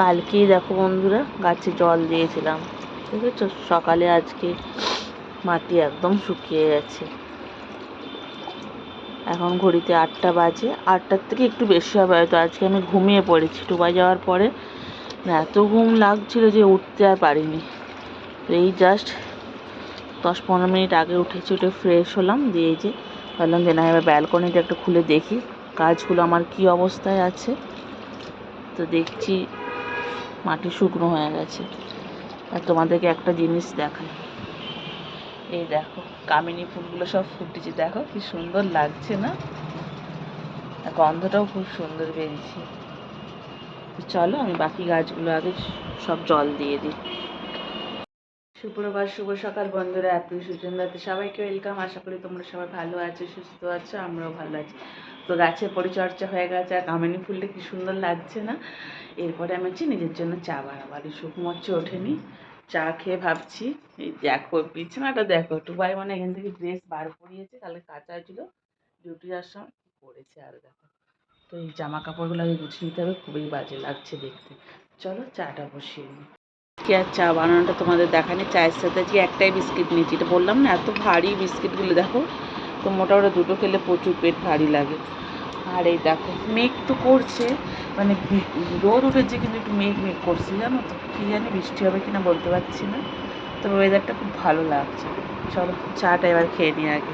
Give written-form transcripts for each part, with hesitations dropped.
কালকেই দেখো বন্ধুরা গাছে জল দিয়েছিলাম, ঠিক আছে। সকালে আজকে মাটি একদম শুকিয়ে গেছে। এখন ঘড়িতে 8টা বাজে, 8টার থেকে একটু বেশি হবে হয়তো। আজকে আমি ঘুমিয়ে পড়েছি ডুবাই যাওয়ার পরে। এত ঘুম লাগছিল যে উঠতে আর পারিনি। তো এই জাস্ট 10-15 মিনিট আগে উঠেছি, উঠে ফ্রেশ হলাম, দিয়ে যে ভাবলাম যে না এবার ব্যালকনিটা একটু খুলে দেখি গাছগুলো আমার কি অবস্থায় আছে। তো দেখছি মাটি শুকনো হয়ে গেছে। আর তোমাদেরকে একটা জিনিস দেখাই, এই দেখো কামিনী ফুলগুলো সব ফুটেছে, দেখো কি সুন্দর লাগছে না? আর গন্ধটাও খুব সুন্দর বেরিয়েছে। তো চলো আমি বাকি গাছগুলো আগে সব জল দিয়ে দিই। সুপ্রভাত, শুভ সকাল বন্ধুরা, আপনি সুচন্দাতে সবাইকে ওয়েলকাম। আশা করি তোমরা সবাই ভালো আছো, সুস্থ আছো, আমরাও ভালো আছি। তো গাছের পরিচর্যা হয়ে গেছে, আর কামিনী ফুলটা কি সুন্দর লাগছে না? এরপরে আমি হচ্ছে নিজের জন্য চা বানাবো। আর শুকমোচ্ছে ওঠেনি, চা খেয়ে ভাবছি এই দেখো বিছানাটা দেখো, টুবাই মানে এখান থেকে ড্রেস বার করিয়েছে, কালকে কাঁচা ছিল, ডিউটি আসাম করেছে। আর দেখো, তো এই জামা কাপড়গুলো আগে গুছিয়ে নিতে হবে, খুবই বাজে লাগছে দেখতে। চলো চাটা বসিয়ে নিই। কি আর চা বানানোটা তোমাদের দেখানি, চায়ের সাথে আজকে একটাই বিস্কিট নিয়েছি। এটা বললাম না এত ভারী বিস্কিটগুলো, দেখো তো মোটামুটি দুটো খেলে প্রচুর পেট ভারী লাগে। আর এই দেখো মেঘ তো করছে, মানে রোদ উঠেছে কিন্তু একটু মেঘ মেঘ করছে, জানো তো কী জানি বৃষ্টি হবে কিনা বলতে পারছি না। তবে ওয়েদারটা খুব ভালো লাগছে। চলো চাটা এবার খেয়ে নিই আগে।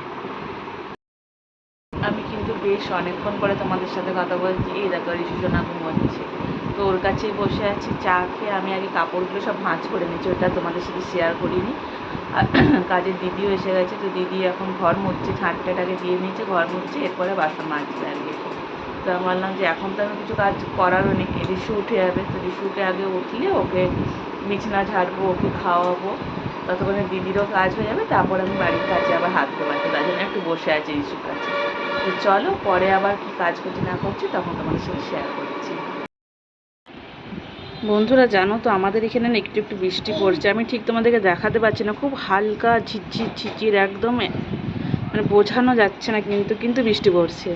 আমি কিন্তু বেশ অনেকক্ষণ পরে তোমাদের সাথে কথা বলছি। এই দেখো ঋষিজনা ঘুমোচ্ছে, তো ওর কাছেই বসে আছি চা খেয়ে। আমি আগে কাপড়গুলো সব ভাঁজ করে নিচ্ছি, ওটা তোমাদের সাথে শেয়ার করিনি। আর কাজের দিদিও এসে গেছে, তো দিদি এখন ঘর মুছছে, ঝাঁটটাটাকে দিয়ে নিচ্ছে, ঘর মুছছে, এরপরে বাসন মাজছে আর কি। তো আমি বললাম যে এখন তো আমি কিছু কাজ করারও নেই, ঋষু উঠে যাবে, তো ঋষুকে আগে উঠলে ওকে বিছানা ঝাড়বো, ওকে খাওয়াবো, ততক্ষণে দিদিরও কাজ হয়ে যাবে, তারপর আমি বাড়ির কাছে আবার হাত দেওয়াতে, তার জন্য একটু বসে আছি ঋষুর কাছে। তো চলো পরে আবার কি কাজ করছি না করছি তখন তোমাদের সাথে শেয়ার করছি। বন্ধুরা জানো তো আমাদের এখানে না একটু একটু বৃষ্টি পড়ছে, আমি ঠিক তোমাদেরকে দেখাতে পারছি না, খুব হালকা ঝিরঝির ঝিরঝির, একদম মানে বোঝানো যাচ্ছে না, কিন্তু কিন্তু বৃষ্টি পড়ছে।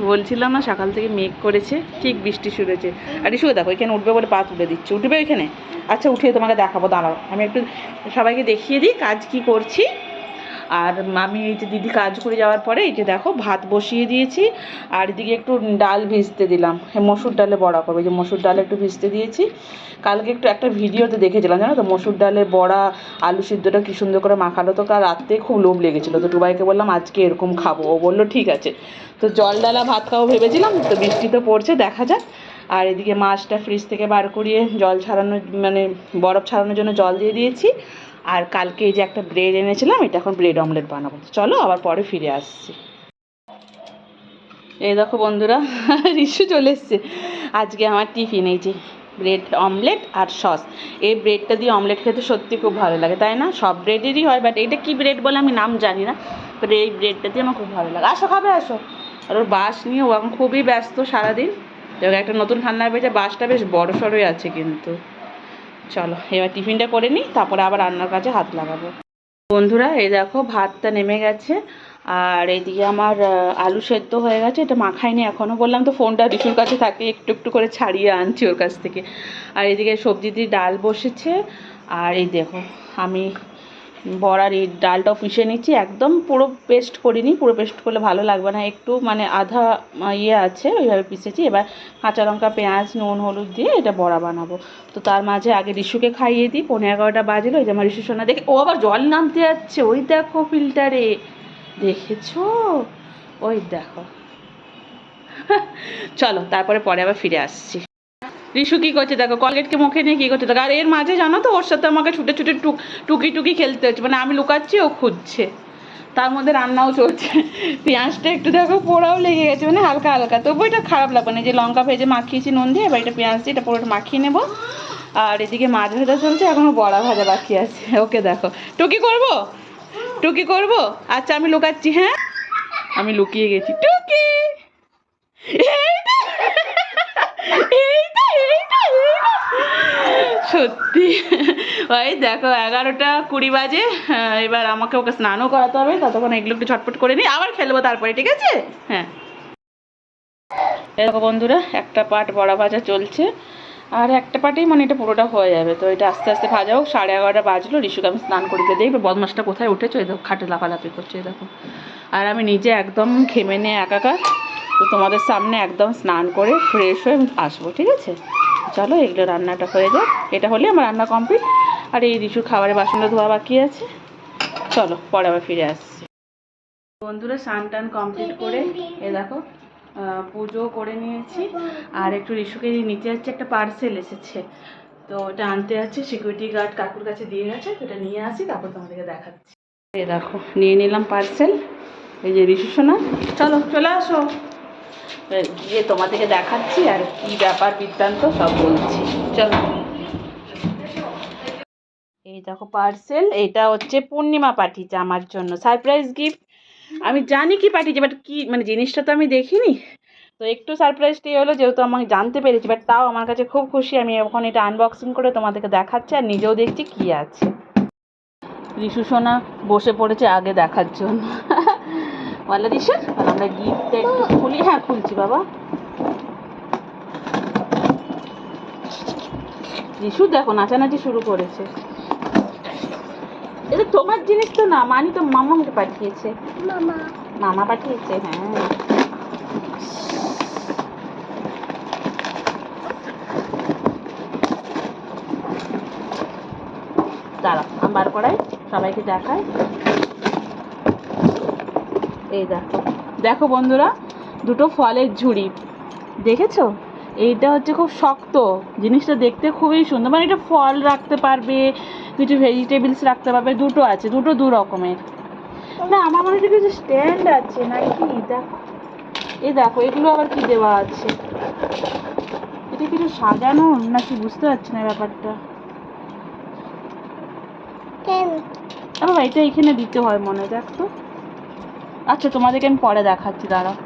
বলছিলাম না সকাল থেকে মেঘ করেছে, ঠিক বৃষ্টি শুরু হয়েছে। আর শুধু দেখো এখানে উঠবে বলে পা তুলে দিচ্ছে, উঠবে এখানে। আচ্ছা উঠিয়ে তোমাকে দেখাবো, দাঁড়াও আমি একটু সবাইকে দেখিয়ে দিই কাজ কি করছি। আর আমি এই যে দিদি কাজ করে যাওয়ার পরে এই যে দেখো ভাত বসিয়ে দিয়েছি, আর এদিকে একটু ডাল ভিজতে দিলাম, মসুর ডালে বড়া করবো। যে মসুর ডাল একটু ভিজতে দিয়েছি, কালকে একটু একটা ভিডিওতে দেখেছিলাম জানো তো, মসুর ডালে বড়া আলু সিদ্ধটা কী সুন্দর করে মাখালো। তো কাল রাত্রে খুব লোভ লেগেছিলো, তো টুবাইকে বললাম আজকে এরকম খাবো, ও বললো ঠিক আছে। তো জল ডালা ভাত খাবো ভেবেছিলাম, তো বৃষ্টি তো পড়ছে, দেখা যাক। আর এদিকে মাছটা ফ্রিজ থেকে বার করিয়ে জল ছাড়ানোর মানে বরফ ছাড়ানোর জন্য জল দিয়ে দিয়েছি। আর কালকে এই যে একটা ব্রেড এনেছিলাম, এটা এখন ব্রেড অমলেট বানাবো। চলো আবার পরে ফিরে আসছি। এই দেখো বন্ধুরা ঋষু চলে এসছে। আজকে আমার টিফিন এই যে ব্রেড অমলেট আর সস। এই ব্রেডটা দিয়ে অমলেট খেতে সত্যি খুব ভালো লাগে, তাই না? সব ব্রেডেরই হয়, বাট এইটা কী ব্রেড বলে আমি নাম জানি না, বাট এই ব্রেডটা দিয়ে আমার খুব ভালো লাগে। আসো খাবে আসো। আর ওর বাস নিয়ে ও এখন খুবই ব্যস্ত সারাদিন। এবার একটা নতুন ঠান্ডা পেয়েছে, বাসটা বেশ বড় সড়োই আছে কিন্তু। চলো এবার টিফিনটা করে নিই, তারপরে আবার রান্নার কাজে হাত লাগাবো। বন্ধুরা এই দেখো ভাতটা নেমে গেছে, আর এইদিকে আমার আলু সেদ্ধ হয়ে গেছে, এটা মাখাইনি এখনও। বললাম তো ফোনটা ঋষুর কাছে থাকে, একটু একটু করে ছাড়িয়ে আনছি ওর কাছ থেকে। আর এদিকে সবজি দিয়ে ডাল বসেছে। আর এই দেখো আমি বড়ার এই ডালটাও পিষে নিচ্ছি, একদম পুরো পেস্ট করিনি, পুরো পেস্ট করলে ভালো লাগবে না, একটু মানে আধা ইয়ে আছে ওইভাবে পিষেছি। এবার কাঁচা লঙ্কা পেঁয়াজ নুন হলুদ দিয়ে এটা বড়া বানাবো। তো তার মাঝে আগে ঋষুকে খাইয়ে দিই, 11:30 বাজলো। ওই যে আমার ঋষু সোনা দেখে ও আবার জল নামতে যাচ্ছে, ওই দেখো ফিল্টারে, দেখেছো? ওই দেখো চলো তারপরে পরে আবার ফিরে আসছি। ঋষু কী করছে দেখো, কলগেটকে মুখে নিয়ে কী করছে দেখো। আর এর মাঝে জানো তো ওর সাথে আমাকে ছুটে ছুটে টুকি টুকি খেলতে হচ্ছে, মানে আমি লুকাচ্ছি ও খুঁজছে, তার মধ্যে রান্নাও চলছে। পেঁয়াজটা একটু দেখো পোড়াও লেগে গেছে, মানে হালকা হালকা, তবু এটা খারাপ লাগবে না। যে লঙ্কা ভেজে মাখিয়েছি নুন দিয়ে, এবার এটা পেঁয়াজ দিয়ে এটা পুরোটা মাখিয়ে নেবো। আর এদিকে মাছ ভাজা চলছে, এখনও বড়া ভাজা বাকি আছে। ওকে দেখো টুকি করবো, টুকি করবো। আচ্ছা আমি লুকাচ্ছি, হ্যাঁ আমি লুকিয়ে গেছি, টুকি সত্যি। ওই দেখো 11:20 বাজে, এবার আমাকে ওকে স্নানও করাতে হবে, ততক্ষণ এগুলো একটু ঝটপট করে নিই, আবার খেলবো তারপরে, ঠিক আছে? হ্যাঁ দেখো বন্ধুরা একটা পাট বড়া ভাজা চলছে, আর একটা পাটেই মানে এটা পুরোটা হয়ে যাবে। তো এটা আস্তে আস্তে ভাজা হোক। 11:30 বাজলো, রিশুকে আমি স্নান করিতে দেখবে বদমাসটা কোথায় উঠেছো, এই দেখো খাটে লাফালাফি করছে, এই দেখো। আর আমি নিজে একদম ঘেমে নিয়ে একাকার, তো তোমাদের সামনে একদম স্নান করে ফ্রেশ হয়ে আমি আসবো, ঠিক আছে? চলো এগুলো রান্নাটা হয়ে যাক, এটা হলে আমার রান্না কমপ্লিট। আর এই রিশুর খাবারের বাসনটা ধোয়া বাকি আছে, চলো পরে আবার ফিরে আসছি। বন্ধুরা স্নান টান কমপ্লিট করে এ দেখো পুজো করে নিয়েছি। আর একটু রিশুকে নিচে যাচ্ছে, একটা পার্সেল এসেছে, তো ওটা আনতে যাচ্ছে। সিকিউরিটি গার্ড কাকুর কাছে দিয়ে গেছে, ওটা নিয়ে আসি, তারপর তোমাদেরকে দেখাচ্ছি। এই দেখো নিয়ে নিলাম পার্সেল, এই যে রিশু সোনা, চলো চলে আসো, গিয়ে তোমাদেরকে দেখাচ্ছি আর কি ব্যাপার বৃত্তান্ত সব বলছি, চলো। এই দেখো পার্সেল, এটা হচ্ছে পূর্ণিমা পাঠিয়েছে আমার জন্য, সারপ্রাইজ গিফট। আমি জানি কি পাঠিয়েছে, বাট কি মানে জিনিসটা তো আমি দেখিনি, তো একটু সারপ্রাইজটাই হলো, যেহেতু আমাকে জানতে পেরেছি, বাট তাও আমার কাছে খুব খুশি। আমি এখন এটা আনবক্সিং করে তোমাদেরকে দেখাচ্ছি আর নিজেও দেখছি কি আছে। রিশু সোনা বসে পড়েছে আগে দেখার জন্য। বলে রিশু আমরা গিফটটা একটু খুলি। হ্যাঁ খুলছি বাবা। রিশু দেখো নাচানাচি শুরু করেছে। এটা তোমার জিনিস তো না, মানি তো মামাকে পাঠিয়েছে। মামা পাঠিয়েছে, হ্যাঁ। দাঁড়া আমি বার করাই, সবাইকে দেখাই। এই দেখো, দেখো বন্ধুরা, দুটো ফলের ঝুড়ি দেখেছো? এইটা হচ্ছে খুব শক্ত, জিনিসটা দেখতে খুবই সুন্দর, মানে এটা ফল রাখতে পারবে, কিছু ভেজিটেবলস রাখতে পারবে, দুটো আছে, দুটো দু রকমের। না আমার মনে হচ্ছে কিছু স্ট্যান্ড আছে নাকি, দেখো এই দেখো এগুলো আবার কি দেওয়া আছে, এটা কিছু সাজানো নাকি বুঝতে পারছি না ব্যাপারটা। বাবা এটা এখানে দিতে হয় মনে, দেখ তো। আচ্ছা তোমাদেরকে আমি পরে দেখাচ্ছি, দাঁড়াও।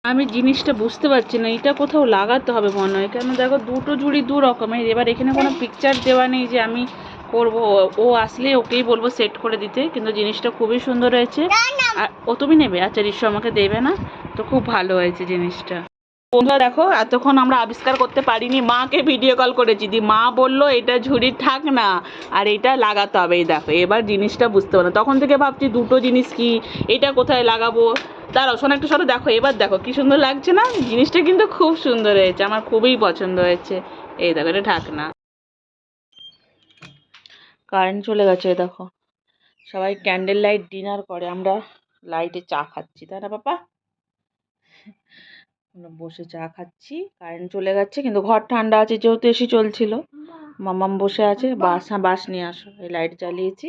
আমি জিনিসটা বুঝতে পারছি না, এটা কোথাও লাগাতে হবে মনে হয়, কেন দেখো দুটো ঝুড়ি দু রকমের, এবার এখানে কোনো পিকচার দেওয়া নেই যে আমি করব, ও আসলে ওকেই বলবো সেট করে দিতে, কিন্তু জিনিসটা খুবই সুন্দর হয়েছে। আর ও তুমি নেবে? আচ্ছা রিশু আমাকে দেবে না, তো খুব ভালো হয়েছে জিনিসটা। বন্ধুরা দেখো এতক্ষণ আমরা আবিষ্কার করতে পারিনি, মাকে ভিডিও কল করেছি, দি মা বললো এটা ঝুড়ি থাক না আর এটা লাগাতে হবে। এই দেখো এবার জিনিসটা বুঝতে পারো, তখন থেকে ভাবছি দুটো জিনিস কি, এটা কোথায় লাগাবো। দাঁড়াও শোনো একটু সরো, দেখো এবার দেখো কি সুন্দর লাগছে না, জিনিসটা কিন্তু খুব সুন্দর হয়েছে, আমার খুবই পছন্দ হয়েছে। এই দেখো এটা ঢাকনা। কারেন্ট চলে গেছে, দেখো সবাই ক্যান্ডেল লাইট ডিনার করে, আমরা লাইটে চা খাচ্ছি, তাই না পাপা? আমরা বসে চা খাচ্ছি, কারেন্ট চলে গেছে কিন্তু ঘর ঠান্ডা আছে যেহেতু এসি চলছিল। মামাম বসে আছে, বাস নিয়ে আসো, এই লাইট জ্বালিয়েছি,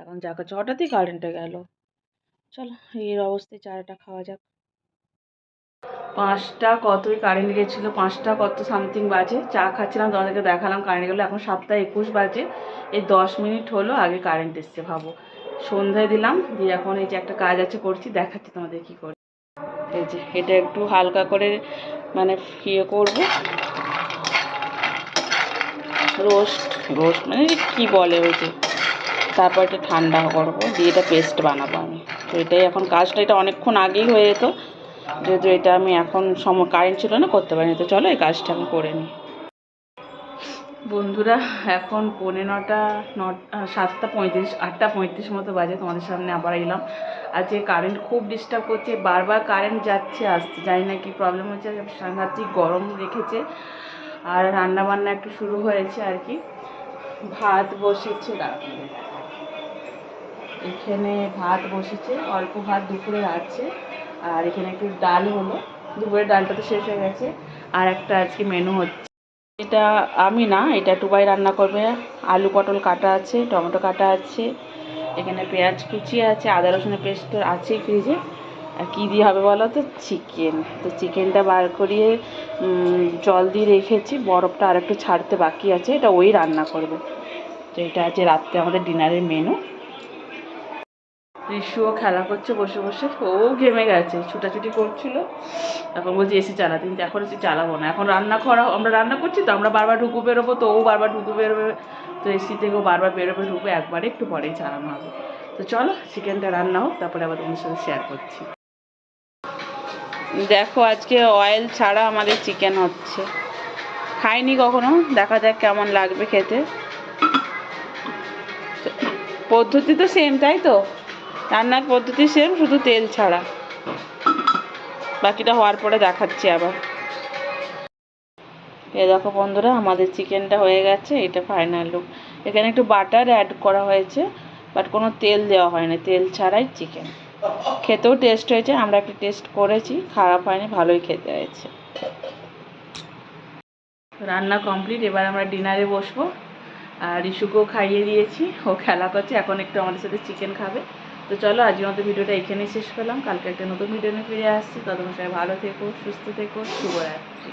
এখন চা খাচ্ছি, হঠাৎই কারেন্টটা গেল। চলো এই অবস্থায় চাটা খাওয়া যাক। 5টা কতই কারেন্ট গেছিলো, 5টা কত সামথিং বাজে, চা খাচ্ছিলাম, তোমাদেরকে দেখালাম কারেন্ট গেলো, এখন 7টা 21 বাজে, এই 10 মিনিট হলো আগে কারেন্ট এসছে, ভাবো। সন্ধ্যায় দিলাম দিয়ে এখন এই যে একটা কাজ আছে করছি, দেখাচ্ছি তোমাদের কী করি। এই যে এটা একটু হালকা করে মানে ইয়ে করবো, রোস্ট মানে কী বলে ওই যে, তারপর এটা ঠান্ডা করবো দিয়ে এটা পেস্ট বানাবো আমি। তো এটাই এখন কাজটা, এটা অনেকক্ষণ আগেই হয়ে যেত, যেহেতু এটা আমি এখন কারেন্ট ছিল না করতে পারিনি, তো চলো এই কাজটা আমি করে নিই। বন্ধুরা এখন 7:35, 8:35 মতো বাজে, তোমাদের সামনে আবার এলাম। আজকে কারেন্ট খুব ডিস্টার্ব করছে, বারবার কারেন্ট যাচ্ছে আসছে, জানি না কী প্রবলেম হচ্ছে, সাংঘাতিক গরম রেখেছে। আর রান্না বান্না একটু শুরু হয়েছে আর কি, ভাত বসেছে, এখানে ভাত বসেছে, অল্প ভাত দুপুরে আছে, আর এখানে একটু ডাল হলো, দুপুরের ডালটা তো শেষ হয়ে গেছে, আর একটা আজকে মেনু হচ্ছে, এটা আমি না, এটা টুবাই রান্না করবে। আলু পটল কাটা আছে, টমেটো কাটা আছে, এখানে পেঁয়াজ কুচি আছে, আদা রসুনের পেস্ট আছেই ফ্রিজে। আর কী দিয়ে হবে বলো তো, চিকেন। তো চিকেনটা বার করিয়ে জল দিয়ে রেখেছি, বরফটা আর একটু ছাড়তে বাকি আছে, এটা ওই রান্না করবে। তো এটা আছে রাত্রে আমাদের ডিনারের মেনু। রিশুও খেলা করছে বসে বসে, ও ঘেমে গেছে, ছুটাছুটি করছিল, এখন বলছি এসি চালাতে, কিন্তু এখন এসি চালাবো না, এখন আমরা রান্না করছি তো, আমরা বারবার ঢুকু বেরোবো, তো ও বারবার ঢুকু বেরোবে, তো এসি থেকেও বারবার বেরোবে ঢুকবে, একবারে একটু পরেই চালানো হবে। তো চলো চিকেনটা রান্না হোক, তারপরে আবার তোমার সাথে শেয়ার করছি। দেখো আজকে অয়েল ছাড়া আমাদের চিকেন হচ্ছে, খাইনি কখনো, দেখা যাক কেমন লাগবে খেতে। পদ্ধতি তো সেম, তাই তো? রান্নার পদ্ধতি সেম, শুধু তেল ছাড়া। বাকিটা হওয়ার পরে দেখাচ্ছি আবার। এই দেখো বন্ধুরা, আমাদের চিকেনটা হয়ে গেছে, এটা ফাইনাল লুক। এখানে একটু বাটার অ্যাড করা হয়েছে, বাট কোনো তেল দেওয়া হয়নি, তেল ছাড়াই চিকেন। খেতেও টেস্ট হয়েছে, আমরা একটু টেস্ট করেছি, খারাপ হয়নি, ভালোই খেতে হয়েছে। রান্না কমপ্লিট, এবার আমরা ডিনারে বসবো। আর রিশুকেও খাইয়ে দিয়েছি, ও খেলা করছে, এখন একটু আমাদের সাথে চিকেন খাবে। তো চলো, আজকের মতো ভিডিওটা এখানেই শেষ করলাম। কালকে একটা নতুন ভিডিও নিয়ে ফিরে আসছি। ততক্ষণ সবাই ভালো থেকো, সুস্থ থেকো, শুভরাত্রি।